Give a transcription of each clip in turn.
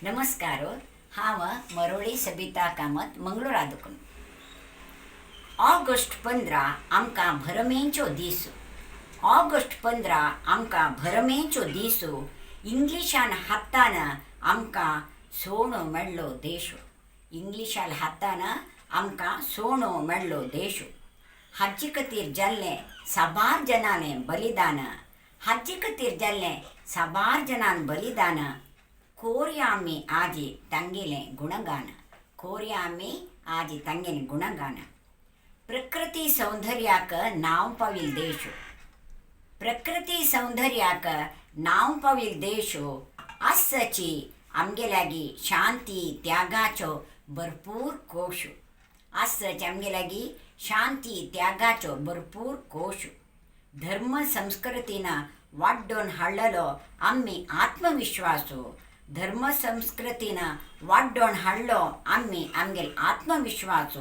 नमस्कार हांव मरोळी सबिता कामत मंगळूर आदुकून. ऑगस्ट 15 आमकां भरमेचो दीस. ऑगस्ट 15 आमकां भरमेचो दीस. इंग्लिशान हातान आमकां सोणो मेळ्ळो देश. इंग्लिशान हातान आमकां सोणो मेळ्ळो देश. हाजे खातीर जाल्लें साबार जनांलें बलिदान. हाजे खातीर जाल्लें साबार जनान बलिदान. कोरया आमी आजी तांगेलें गुणगान. कोरया आमी आजी तांगेलें गुणगान. प्रकृती सौंदर्याक नांव पावील देश. प्रकृती सौंदर्याक नांव पावील देश. आसची आमगे लागीं शांती त्यागाचो भरपूर कोश. आसच आमगे लागीं शांती त्यागाचो भरपूर कोश. धर्म संस्कृतीन वाडोवन हाडलेलो आमी आत्मविश्वास. धर्म संस्कृतीन वाडोवन हाडलो आमी आमगेल आत्मविश्वास.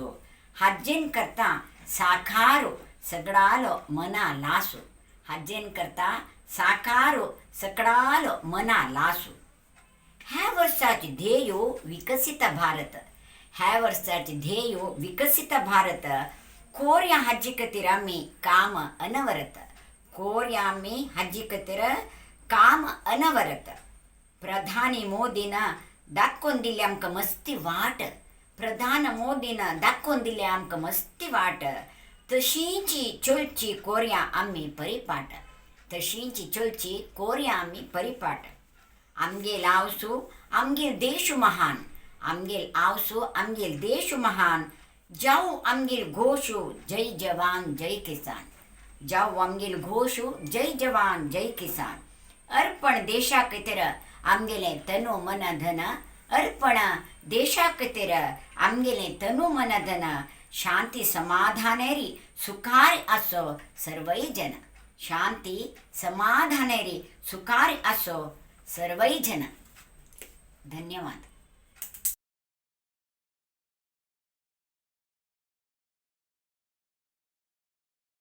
हाजेन करता साकारो सगळालो मना लासू. हाजेन करता साकारो सगळालो मना लासू. ह्या वर्साचे ध्येय विकसित भारत. ह्या वर्साचे ध्येय विकसित भारत. कोरया हाजे खातीर आमी काम अनवरत. कोरया आमी हाजे खातीर काम अनवरत. प्रधानी मोदीन दाखोवन दिली आमकां मस्ती वाट. प्रधान मोदीन दाखोवन दिली आमकां मस्ती वाट. तशींची चलची कोरया आमी परिपाट. तशींची चलची कोरया आमी परिपाट. आमगेल आवसू आमगेल देश महान. आमगेल आवसू आमगेल देश महान. जाऊ आमगेल घोशू जय जवान जय किसान. जाऊ आमगेल घोशू जय जवान जय किसान. अर्पण देशा खातीर आमगेलें तनु मन धन. अर्पण देशा खातीर आमगेलें तनु मन धन. शांती समाधानेरी सुखार आसो सर्वय जन. शांती समाधानेरी सुखार आसो सर्वय जन. धन्यवाद.